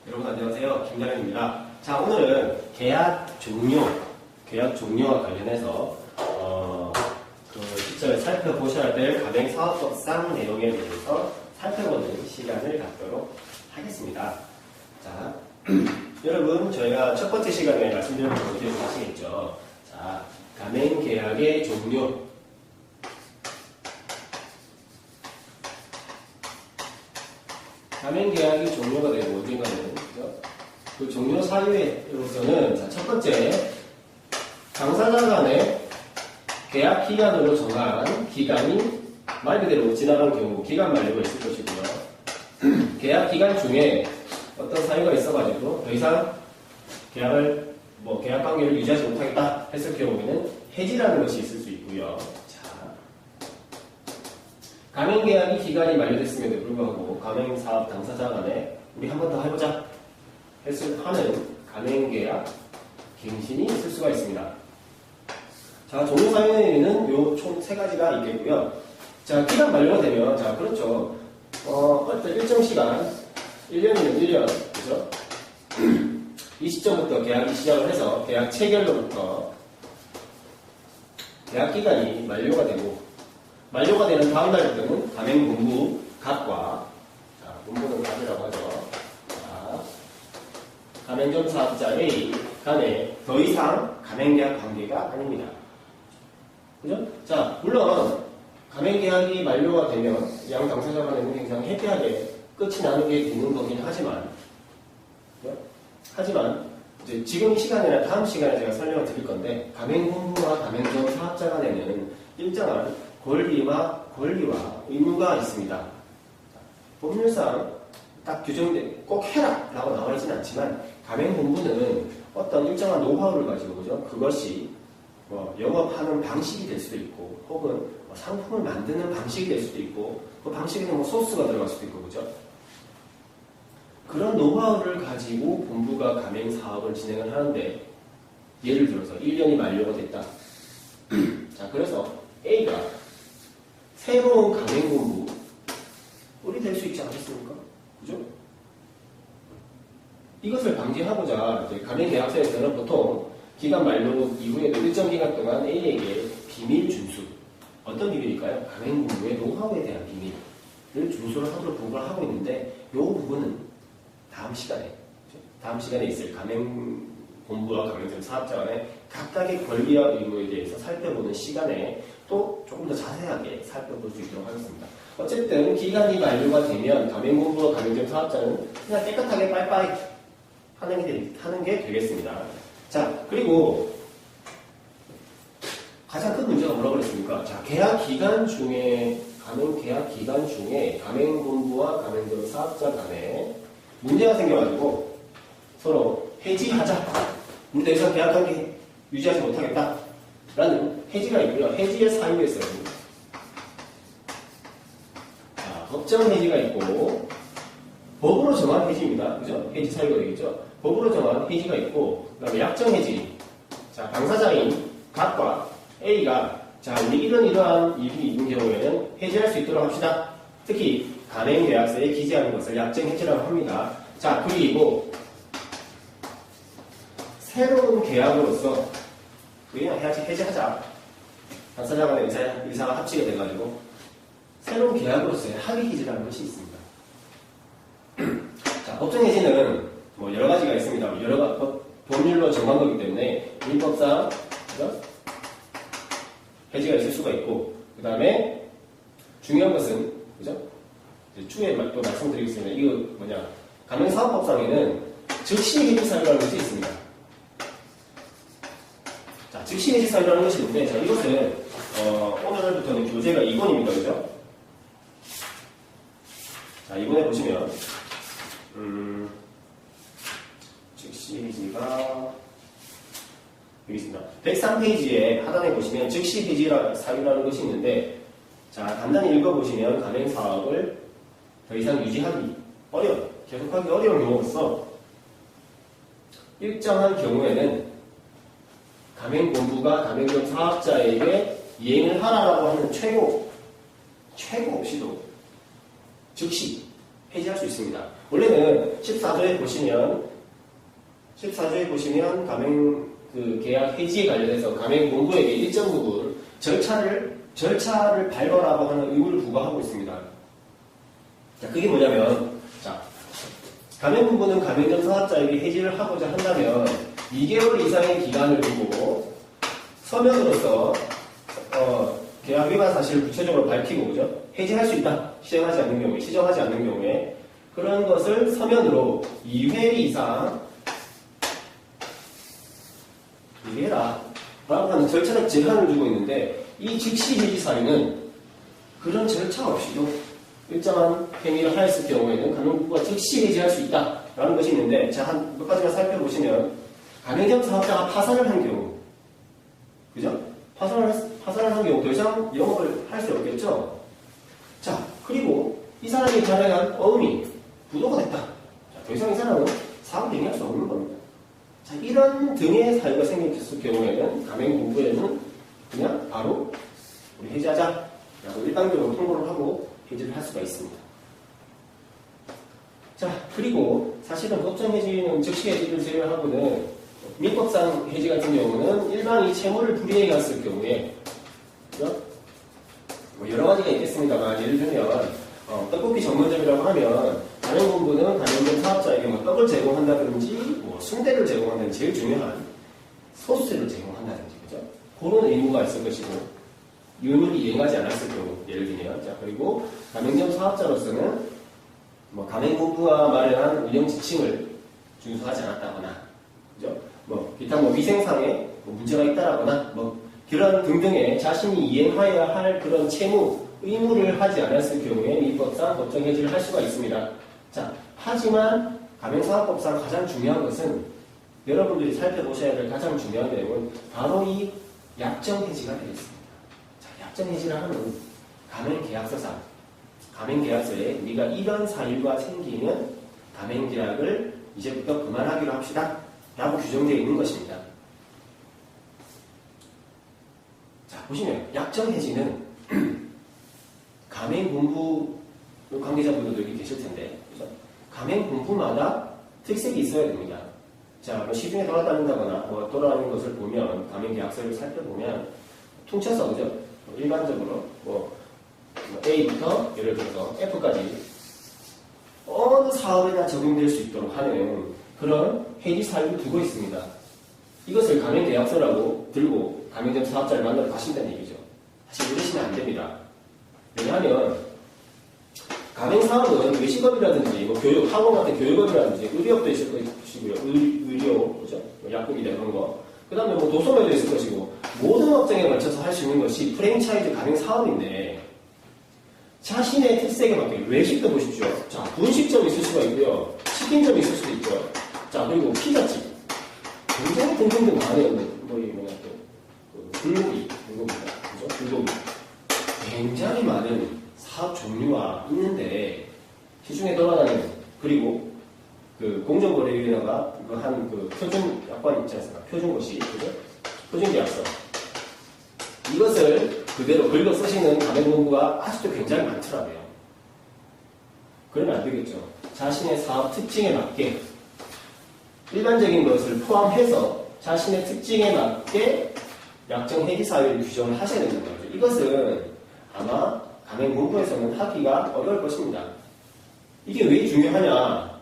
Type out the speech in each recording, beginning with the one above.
여러분 안녕하세요. 김나영입니다. 자, 오늘은 계약 종료와 관련해서 그 시점에 살펴보셔야 될 가맹사업법상 내용에 대해서 살펴보는 시간을 갖도록 하겠습니다. 자, 여러분 저희가 첫 번째 시간에 말씀드린 거 기억하시겠죠? 자, 가맹계약의 종료. 가맹계약이 종료가 되고 언젠가는 그 종료 사유로서는 자, 첫 번째 당사자 간의 계약 기간으로 정한 기간이 말 그대로 지나간 경우 기간 만료가 있을 것이고요. 계약 기간 중에 어떤 사유가 있어가지고 더 이상 계약 관계를 유지하지 못하겠다 했을 경우에는 해지라는 것이 있을 수 있고요. 가맹계약이 기간이 만료됐음에도 불구하고 가맹사업 당사자 간에 우리 한 번 더 해보자 하는 가맹계약 갱신이 있을 수가 있습니다. 자, 종료 사유에는 요 총 세 가지가 있겠고요. 자, 기간 만료가 되면, 자, 그렇죠. 어떤 일정 시간, 1년이면 1년, 그죠? 이 시점부터 계약이 시작을 해서 계약 체결로부터 계약 기간이 만료가 되고, 만료가 되는 다음 날부터는 가맹본부 갑과, 자, 본부는 갑이라고 하죠. 자, 가맹점 사업자 A 간에 더 이상 가맹계약 관계가 아닙니다. 그죠? 자, 물론 가맹계약이 만료가 되면 양 당사자 간에는 굉장히 해피하게 끝이 나는 게 되는 거긴 하지만, 그죠? 하지만 이제 지금 이 시간이나 다음 시간에 제가 설명을 드릴 건데 가맹본부와 가맹점 사업자 간에는 일정한 권리와 의무가 있습니다. 법률상 딱 규정된 꼭 해라 라고 나와 있지는 않지만 가맹본부는 어떤 일정한 노하우를 가지고 그죠? 그것이 영업하는 방식이 될 수도 있고 혹은 상품을 만드는 방식이 될 수도 있고 그 방식에는 소스가 들어갈 수도 있고 그죠? 그런 노하우를 가지고 본부가 가맹사업을 진행을 하는데 예를 들어서 1년이 만료가 됐다. 자, 그래서 A가 새로운 가맹본부이 될 수 있지 않겠습니까? 그죠? 이것을 방지하고자 가맹계약서에서는 보통 기간 만료 이후에도 일정 기간 동안 A에게 비밀 준수. 어떤 비밀일까요? 가맹본부의 노하우에 대한 비밀을 준수를 하도록 보고를 하고 있는데 이 부분은 다음 시간에 있을 가맹본부와 가맹점 사업자 간의 각각의 권리와 의무에 대해서 살펴보는 시간에 또 조금 더 자세하게 살펴볼 수 있도록 하겠습니다. 어쨌든 기간이 만료가 되면 가맹본부와 가맹점 사업자는 그냥 깨끗하게 빠이빠이 하는 게 되겠습니다. 자, 그리고 가장 큰 문제가 뭐라고 그랬습니까? 자, 계약 기간 중에 가맹본부와 가맹점 사업자 간에 문제가 생겨가지고 서로 해지하자. 우리 더 이상 계약관계 유지하지 못하겠다. 라는 해지가 있고요. 해지의 사유가 있어요. 자, 법정 해지가 있고 법으로 정한 해지입니다. 그죠? 해지 사유가 되겠죠? 법으로 정한 해지가 있고 그 다음에 약정 해지. 자, 당사자인 갑과 A가 자, 우리 이러한 일이 있는 경우에는 해지할 수 있도록 합시다. 특히 가맹계약서에 기재하는 것을 약정 해지라고 합니다. 자, 그리고 새로운 계약으로서 그냥 해지하자. 당사자 간의 의사가 합치게 돼가지고 새로운 계약으로서의 합의 기재라는 것이 있습니다. 자, 법정 해지는 여러 가지가 있습니다. 법률로 정한 거기 때문에 민법상 그죠? 해지가 있을 수가 있고 그 다음에 중요한 것은 그죠? 추후에 또 말씀드리겠습니다. 이거 가맹사업법상에는 즉시 해지 사유라는 것이 있습니다. 자, 즉시 해지 사유라는 것이 있는데 자, 이것은 오늘부터는 교재가 2권입니다. 그죠? 자, 2권에 보시면 즉시 해지가 여기 있습니다. 103페이지에 하단에 보시면 즉시 해지 사유라는 것이 있는데 자, 간단히 읽어보시면 가맹사업을 더 이상 유지하기 계속하기 어려운 경우로서 일정한 경우에는 가맹본부가 가맹점 사업자에게 이행을 하라고 하는 최고 시도 즉시 해지할 수 있습니다. 원래는 14조에 보시면 계약 해지에 관련해서 가맹본부에게 일정 부분 절차를 밟아라고 하는 의무를 부과하고 있습니다. 자, 그게 뭐냐면, 자, 가맹본부는 가맹점 사업자에게 해지를 하고자 한다면 2개월 이상의 기간을 두고 서면으로서 계약 위반 사실을 구체적으로 밝히고, 그죠? 해지할 수 있다. 시정하지 않는 경우에 그런 것을 서면으로 2회 이상 해라 라고 하는 절차적 제한을 두고 있는데, 이 즉시 해지 사유는 그런 절차 없이도 일정한 행위를 하였을 경우에는 가맹본부가 즉시 해지할 수 있다라는 것이 있는데, 자, 한 몇 가지만 살펴보시면, 가맹점 사업자가 파산을 한 경우, 그죠? 파산을 한 경우 더 이상 영업을 할 수 없겠죠? 자, 그리고 이 사람이 발행한 어음이 부도가 됐다. 자, 더 이상 이 사람은 사업을 행위할 수 없는 겁니다. 자, 이런 등의 사유가 생겼을 경우에는 가맹본부에는 그냥 바로 우리 해지하자라고 일방적으로 통보를 하고 해지를 할 수가 있습니다. 자, 그리고 사실은 법정 해지는 즉시 해지를 제외하고는 민법상 해지 같은 경우는 일방이 채무를 불이행해 갔을 경우에, 그죠? 뭐 여러 가지가 있겠습니다만, 예를 들면 떡볶이 전문점이라고 하면 가맹본부는 가맹점 사업자에게 뭐 떡을 제공한다든지 뭐 순대를 제공한다든지 제일 중요한 소스를 제공한다든지, 그죠? 그런 의무가 있을 것이고, 의무를 이행하지 않았을 경우, 예를 들면, 자, 그리고 가맹점 사업자로서는 뭐 가맹본부가 마련한 운영 지침을 준수하지 않았다거나, 그죠? 뭐 기타 뭐 위생상에 뭐 문제가 있다라거나 뭐 그런 등등의 자신이 이행하여야 할 그런 채무 의무를 하지 않았을 경우에 민법상 법정 해지를 할 수가 있습니다. 자, 하지만 가맹사업법상 가장 중요한 것은 여러분들이 살펴보셔야 될 가장 중요한 내용은 바로 이 약정 해지가 되겠습니다. 자, 약정 해지를 하는 가맹계약서상, 가맹계약서에 우리가 이런 사유가 생기면 가맹계약을 이제부터 그만하기로 합시다 라고 규정되어 있는 것입니다. 자, 보시면 약정 해지는 가맹본부 관계자분들도 여기 계실 텐데, 그죠? 가맹본부마다 특색이 있어야 됩니다. 자, 뭐 시중에 돌아다닌다거나 뭐 돌아다니는 것을 보면, 가맹계약서를 살펴보면 퉁쳐서, 그죠? 일반적으로 뭐 A부터 예를 들어서 F까지 어느 사업에나 적용될 수 있도록 하는 그런 해지 사유를 두고 있습니다. 이것을 가맹계약서라고 들고 가맹점 사업자를 만나러 가신다는 얘기죠. 사실 이러시면 안 됩니다. 왜냐하면 가맹사업은 외식업이라든지 뭐 교육, 학원 같은 교육업이라든지 의료업도 있을 것이고요. 의료, 그죠? 약국이나 그런 거. 그 다음에 뭐 도소매도 있을 것이고, 모든 업종에 걸쳐서 할 수 있는 것이 프랜차이즈 가맹사업인데, 자신의 특색에 맞게 외식도 보십시오. 자, 분식점이 있을 수가 있고요. 치킨점이 있을 수도 있고요. 자, 그리고 피자집. 굉장히 등등등 많아요. 불고기. 그죠? 불고기. 굉장히 많은 사업 종류가 있는데, 시중에 돌아다니는, 그리고 그 공정거래위원회가 한 표준 약관 있지 않습니까? 표준고시, 그죠? 표준계약서. 이것을 그대로 긁어 쓰시는 가맹본부가 아직도 굉장히 많더라고요. 그러면 안 되겠죠. 자신의 사업 특징에 맞게 일반적인 것을 포함해서 자신의 특징에 맞게 약정 해지 사유를 규정을 하셔야 되는 거죠. 이것은 아마 가맹본부에서는 하기가 어려울 것입니다. 이게 왜 중요하냐?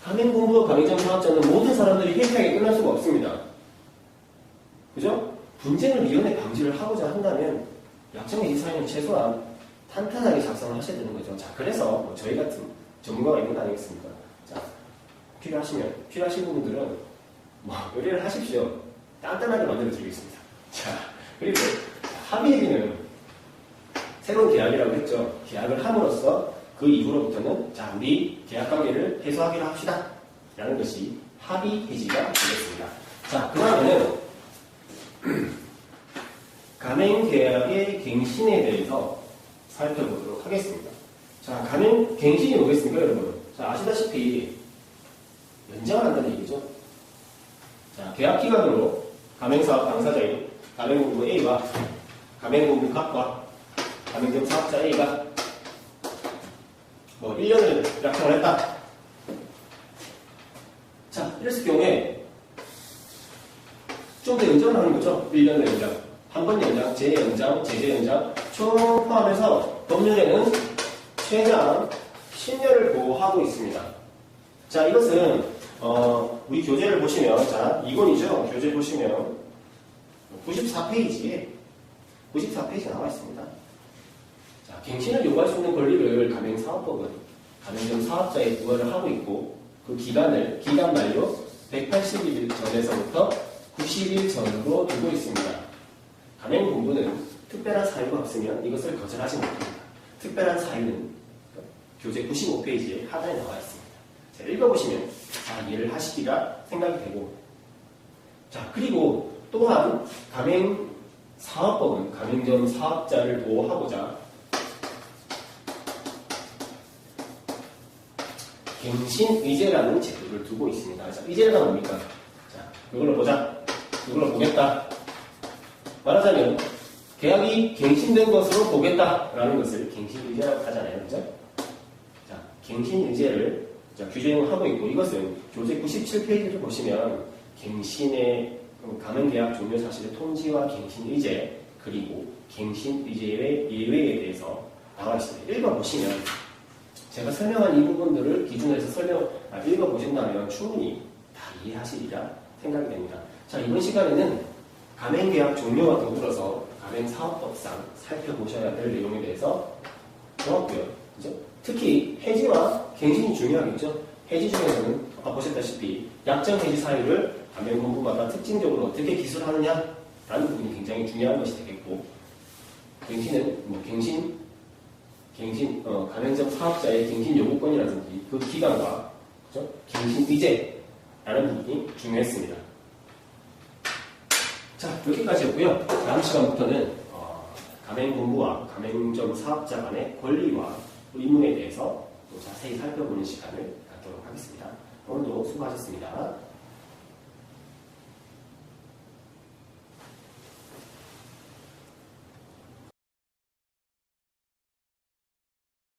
가맹본부와 가맹점 사업자는 모든 사람들이 회피하게 끝날 수가 없습니다. 그죠? 분쟁을 미연에 방지를 하고자 한다면 약정 해지 사유는 최소한 탄탄하게 작성을 하셔야 되는 거죠. 자, 그래서 뭐 저희 같은 전문가가 있는 거 아니겠습니까? 자, 필요하신 분들은 뭐 의뢰를 하십시오. 단단하게 만들어 드리겠습니다. 자, 그리고 합의회비는 새로운 계약이라고 했죠. 계약을 함으로써 그 이후로부터는 자, 우리 계약 관계를 해소하기로 합시다 라는 것이 합의 해지가 되겠습니다. 자, 그 다음에는 가맹계약의 갱신에 대해서 살펴보도록 하겠습니다. 자, 갱신이 뭐겠습니까, 여러분? 자, 아시다시피 연장을 한다는 얘기죠. 자, 계약기간으로 가맹사업 당사자인 가맹본부 A와 가맹본부 갑과 가맹점 사업자 A가 뭐 1년을 약정을 했다. 자, 이랬을 경우에 좀 더 연장을 하는 거죠. 1년의 연장, 한 번 연장, 재연장, 재재연장 총 포함해서 법률에는 최장 10년을 보호하고 있습니다. 자, 이것은 우리 교재를 보시면, 자, 2권이죠. 교재 보시면 94페이지에 94페이지 나와 있습니다. 자, 갱신을 요구할 수 있는 권리를 가맹사업법은 가맹점 사업자에 부과를 하고 있고, 그 기간을 기간 만료 180일 전에서부터 90일 전으로 두고 있습니다. 가맹본부는 특별한 사유가 없으면 이것을 거절하지 못합니다. 특별한 사유는 교재 95페이지에 하단에 나와 있습니다. 자, 읽어보시면 이해를 하시기가 생각이 되고, 자, 그리고 또한 가맹사업법은 가맹점 사업자를 보호하고자 갱신의제라는 제도를 두고 있습니다. 자, 의제가 뭡니까? 자, 이걸로 보자. 이걸로 보겠다. 말하자면 계약이 갱신된 것으로 보겠다라는 것을 갱신의제라고 하잖아요. 그죠? 자, 갱신의제를 규정을 하고 있고, 이것은 교재 97페이지를 보시면 갱신의 가맹계약 종료 사실의 통지와 갱신의제, 그리고 갱신의제의 예외에 대해서 나와 있습니다. 읽어보시면 제가 설명한 이 부분들을 기준으로 해서 읽어보신다면 충분히 다 이해하시리라 생각이 됩니다. 자, 이번 시간에는 가맹계약 종료와 더불어서 가맹사업법상 살펴보셔야 될 내용에 대해서 보았고요. 그죠? 특히 해지와 갱신이 중요하겠죠. 해지 중에서는 아까 보셨다시피 약정 해지 사유를 가맹본부마다 특징적으로 어떻게 기술하느냐라는 부분이 굉장히 중요한 것이 되겠고, 갱신은 가맹점 사업자의 갱신 요구권이라든지 그 기간과, 그죠? 갱신 의제라는 부분이 중요했습니다. 자, 여기까지였고요. 다음 시간부터는 가맹본부와 가맹점 사업자 간의 권리와 의무에 대해서 또 자세히 살펴보는 시간을 갖도록 하겠습니다. 오늘도 수고하셨습니다.